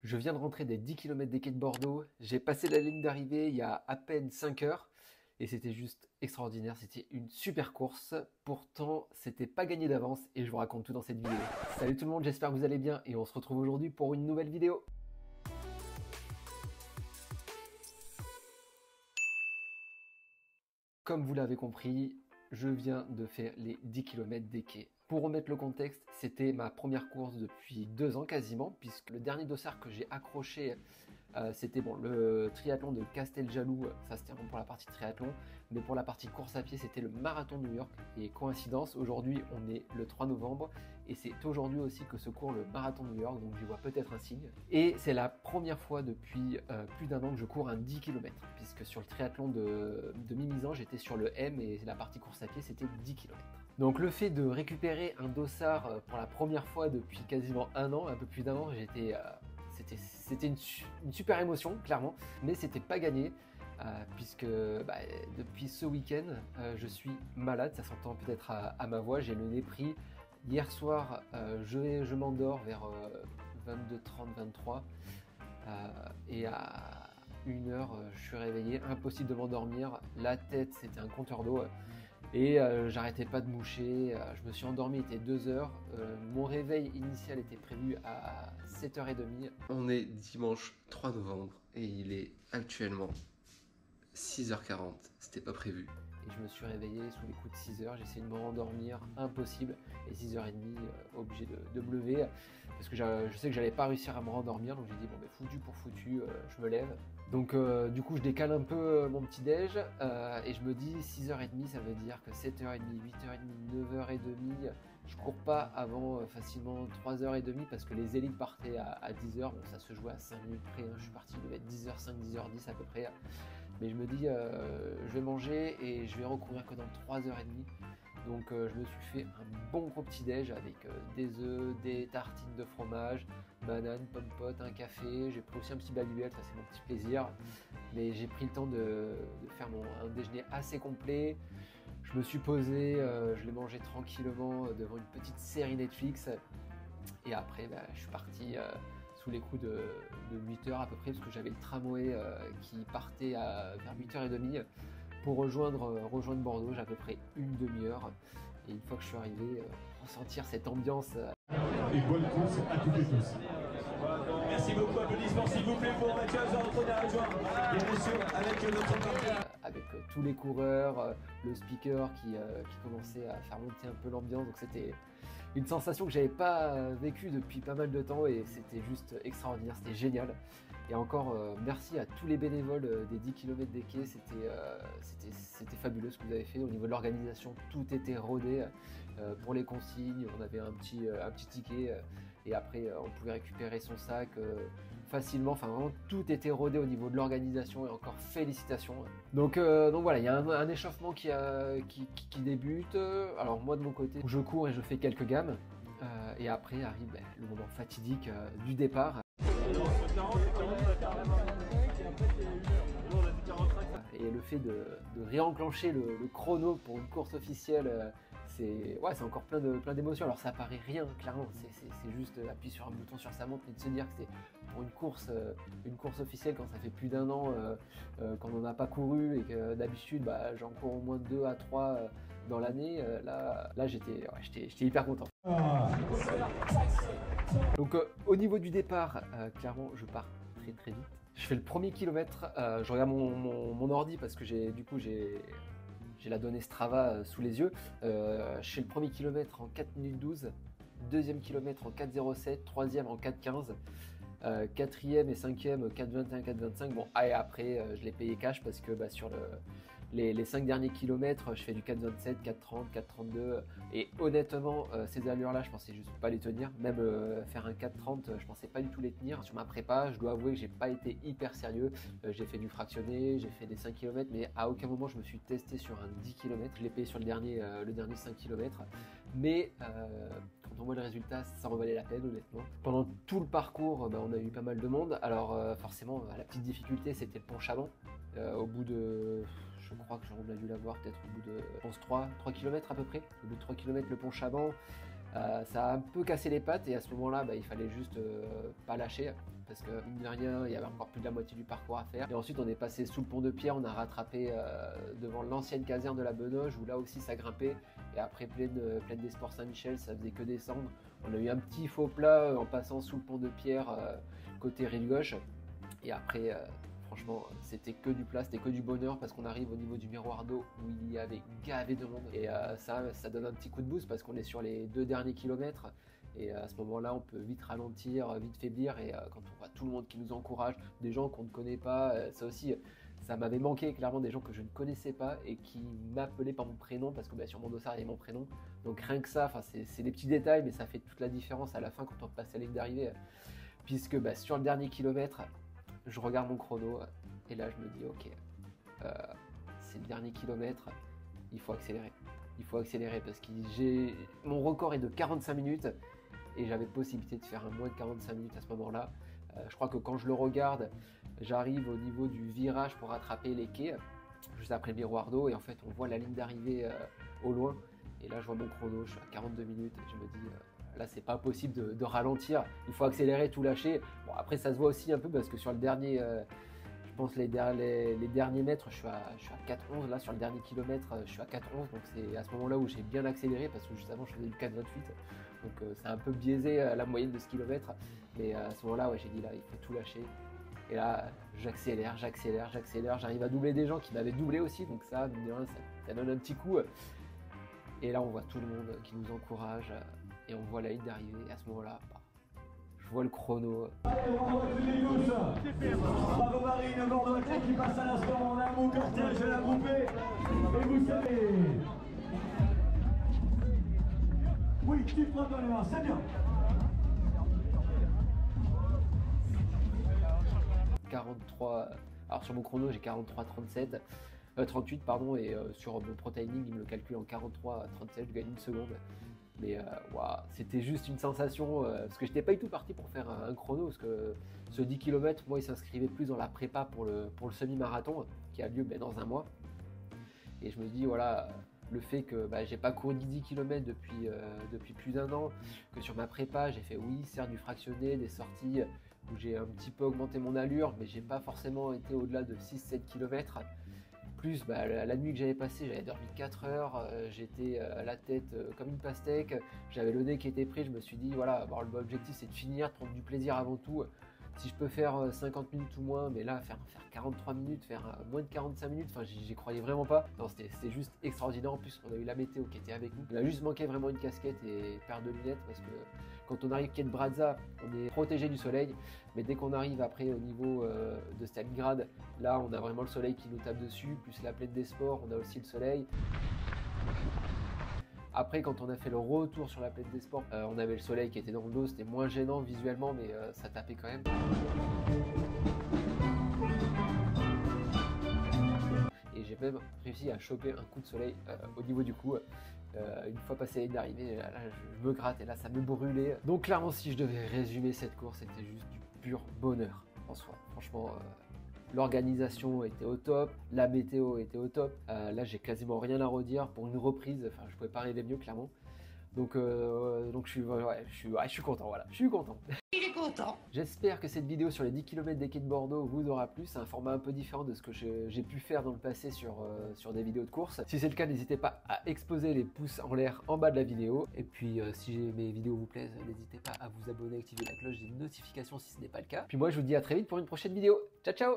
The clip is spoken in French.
Je viens de rentrer des 10 km des quais de Bordeaux. J'ai passé la ligne d'arrivée il y a à peine 5 heures et c'était juste extraordinaire. C'était une super course. Pourtant, c'était pas gagné d'avance et je vous raconte tout dans cette vidéo. Salut tout le monde, j'espère que vous allez bien et on se retrouve aujourd'hui pour une nouvelle vidéo. Comme vous l'avez compris, je viens de faire les 10 km des quais. Pour remettre le contexte, c'était ma première course depuis 2 ans quasiment, puisque le dernier dossard que j'ai accroché, c'était bon, le triathlon de Casteljaloux, ça c'était vraiment pour la partie triathlon, mais pour la partie course à pied, c'était le marathon de New York. Et coïncidence, aujourd'hui on est le 3 novembre, et c'est aujourd'hui aussi que se court le marathon de New York, donc j'y vois peut-être un signe. Et c'est la première fois depuis plus d'un an que je cours un 10 km, puisque sur le triathlon de Mimizan, j'étais sur le M, et la partie course à pied, c'était 10 km. Donc le fait de récupérer un dossard pour la première fois depuis quasiment un an, un peu plus d'un an, c'était une super émotion, clairement, mais c'était pas gagné, puisque depuis ce week-end, je suis malade, ça s'entend peut-être à ma voix, j'ai le nez pris. Hier soir, je m'endors vers 22h30, 23, et à 1h, je suis réveillé, impossible de m'endormir, la tête, c'était un compteur d'eau. Et j'arrêtais pas de moucher, je me suis endormi, il était 2h, mon réveil initial était prévu à 7h30. On est dimanche 3 novembre et il est actuellement 6h40, c'était pas prévu. Et je me suis réveillé sous les coups de 6h, j'ai essayé de me rendormir, impossible, et 6h30, obligé de me lever, parce que je sais que j'allais pas réussir à me rendormir, donc j'ai dit bon ben foutu pour foutu, je me lève. Donc du coup je décale un peu mon petit déj, et je me dis 6h30 ça veut dire que 7h30, 8h30, 9h30, je cours pas avant facilement 3h30 parce que les élites partaient à 10h, bon ça se jouait à 5 minutes près, hein. Je suis parti, il devait être 10h05, 10h10 à peu près. Mais je me dis, je vais manger et je vais recourir que dans 3h30. Donc je me suis fait un bon gros petit déj avec des œufs, des tartines de fromage, banane, pomme pote, un café. J'ai pris aussi un petit baluel, ça c'est mon petit plaisir. Mais j'ai pris le temps de faire un déjeuner assez complet. Je me suis posé, je l'ai mangé tranquillement devant une petite série Netflix. Et après, je suis parti sous les coups de 8h à peu près, parce que j'avais le tramway qui partait vers 8h30 pour rejoindre Bordeaux. J'ai à peu près une demi-heure. Et une fois que je suis arrivé, ressentir cette ambiance. Et bonne course à toutes et tous. Merci beaucoup, applaudissements s'il vous plaît pour Mathieu Azor-Antonin, et bien sûr avec notre partenaire. Avec tous les coureurs, le speaker qui commençait à faire monter un peu l'ambiance. Donc c'était une sensation que j'avais pas vécue depuis pas mal de temps et c'était juste extraordinaire, c'était génial. Et encore merci à tous les bénévoles des 10 km des quais, c'était fabuleux ce que vous avez fait. Au niveau de l'organisation, tout était rodé. Pour les consignes, on avait un petit ticket et après on pouvait récupérer son sac facilement. Enfin vraiment tout était rodé au niveau de l'organisation et encore félicitations. Donc voilà, il y a un échauffement qui débute. Alors moi de mon côté, je cours et je fais quelques gammes. Et après arrive le moment fatidique du départ. Et le fait de réenclencher le chrono pour une course officielle, c'est encore plein d'émotions. Alors ça paraît rien, clairement, c'est juste appuyer sur un bouton sur sa montre et de se dire que c'est pour une course officielle quand ça fait plus d'un an qu'on n'en a pas couru et que d'habitude j'en cours au moins 2 à 3 dans l'année. Là j'étais hyper content. Donc au niveau du départ, clairement je pars très vite. Je fais le premier kilomètre, je regarde mon ordi parce que j'ai la donnée Strava sous les yeux. Je fais le premier kilomètre en 4 minutes 12, deuxième kilomètre en 4,07, troisième en 4,15, quatrième et cinquième 4,21, 4,25. Bon, et après je l'ai payé cash parce que sur les 5 derniers kilomètres, je fais du 4,27, 4,30, 4,32 et honnêtement, ces allures-là, je pensais juste pas les tenir. Même faire un 4,30, je pensais pas du tout les tenir. Sur ma prépa, je dois avouer que j'ai pas été hyper sérieux. J'ai fait du fractionné, j'ai fait des 5 km, mais à aucun moment je me suis testé sur un 10 km. Je l'ai payé sur le dernier 5 km. Mais quand on voit le résultat, ça en valait la peine, honnêtement. Pendant tout le parcours, on a eu pas mal de monde. Alors forcément, la petite difficulté, c'était le pont Chaban. Au bout de... Je crois que on a dû l'avoir peut-être au bout de 3 km à peu près. Au bout de 3 km, le pont Chaban. Ça a un peu cassé les pattes et à ce moment-là, il fallait juste pas lâcher parce que mine de rien, il y avait encore plus de la moitié du parcours à faire. Et ensuite, on est passé sous le pont de pierre, on a rattrapé devant l'ancienne caserne de la Benoge où là aussi ça grimpait. Et après Plaine des Sports Saint-Michel, ça faisait que descendre. On a eu un petit faux plat en passant sous le pont de pierre côté rive gauche. Et après, franchement, c'était que du plat, c'était que du bonheur parce qu'on arrive au niveau du miroir d'eau où il y avait gavé de monde. Et ça donne un petit coup de boost parce qu'on est sur les 2 derniers kilomètres. Et à ce moment-là, on peut vite ralentir, vite faiblir. Et quand on voit tout le monde qui nous encourage, des gens qu'on ne connaît pas, ça aussi, ça m'avait manqué clairement des gens que je ne connaissais pas et qui m'appelaient par mon prénom parce que sur mon dossard, il y avait mon prénom. Donc rien que ça, c'est des petits détails, mais ça fait toute la différence à la fin quand on passe la ligne d'arrivée. Puisque sur le dernier kilomètre, je regarde mon chrono et là, je me dis, ok, c'est le dernier kilomètre, il faut accélérer. Il faut accélérer parce que mon record est de 45 minutes. Et j'avais possibilité de faire un moins de 45 minutes à ce moment-là. Je crois que quand je le regarde, j'arrive au niveau du virage pour rattraper les quais, juste après le miroir d'eau, et en fait on voit la ligne d'arrivée au loin. Et là je vois mon chrono, je suis à 42 minutes, et je me dis, là c'est pas possible de ralentir, il faut accélérer, tout lâcher. Bon après ça se voit aussi un peu parce que sur le dernier, je pense les derniers mètres, je suis à 4,11, là sur le dernier kilomètre, je suis à 4,11, donc c'est à ce moment-là où j'ai bien accéléré, parce que juste avant je faisais du 4,28. Donc c'est un peu biaisé la moyenne de ce kilomètre. Mais à ce moment-là, j'ai dit là, il faut tout lâcher. Et là, j'accélère. J'arrive à doubler des gens qui m'avaient doublé aussi. Donc ça donne un petit coup. Et là, on voit tout le monde qui nous encourage. Et on voit la ligne d'arrivée. Et à ce moment-là, je vois le chrono. Bravo Marine, Bordeaux qui passe à l'instant. On a un beau cortège de la groupée. Et vous savez... Oui, tu prends dans les mains, c'est bien. 43, alors sur mon chrono j'ai 38 pardon, et sur mon Pro Timing il me le calcule en 43,37, je gagne une seconde. Mais c'était juste une sensation, parce que j'étais pas du tout parti pour faire un chrono, parce que ce 10 km, moi il s'inscrivait plus dans la prépa pour le semi-marathon, qui a lieu dans un mois. Et je me dis voilà, le fait que j'ai pas couru 10 km depuis plus d'1 an, que sur ma prépa j'ai fait certes du fractionné, des sorties où j'ai un petit peu augmenté mon allure, mais j'ai pas forcément été au-delà de 6-7 km. Plus la nuit que j'avais passée, j'avais dormi 4 heures, j'étais à la tête comme une pastèque, j'avais le nez qui était pris, je me suis dit voilà, l'objectif c'est de finir, de prendre du plaisir avant tout. Si je peux faire 50 minutes ou moins, mais là, faire 43 minutes, faire moins de 45 minutes, j'y croyais vraiment pas. Non, c'était juste extraordinaire. En plus, on a eu la météo qui était avec nous. Il a juste manqué vraiment une casquette et une paire de lunettes parce que quand on arrive Quai de Brazza, on est protégé du soleil. Mais dès qu'on arrive après au niveau de Stalingrad, là, on a vraiment le soleil qui nous tape dessus. Plus la Plaine des Sports, on a aussi le soleil. Après, quand on a fait le retour sur la Plaine des Sports, on avait le soleil qui était dans le dos, c'était moins gênant visuellement, mais ça tapait quand même. Et j'ai même réussi à choper un coup de soleil au niveau du cou. Une fois passé la ligne d'arrivée, là, je me gratte et là, ça me brûlait. Donc clairement, si je devais résumer cette course, c'était juste du pur bonheur en soi. Franchement... l'organisation était au top, la météo était au top. Là, j'ai quasiment rien à redire pour une reprise. Je pouvais pas rêver mieux, clairement. Donc je suis content, voilà. Je suis content. Il est content. J'espère que cette vidéo sur les 10 km des quais de Bordeaux vous aura plu. C'est un format un peu différent de ce que j'ai pu faire dans le passé sur des vidéos de course. Si c'est le cas, n'hésitez pas à exploser les pouces en l'air en bas de la vidéo. Et puis, si mes vidéos vous plaisent, n'hésitez pas à vous abonner, activer la cloche des notifications si ce n'est pas le cas. Puis moi, je vous dis à très vite pour une prochaine vidéo. Ciao, ciao!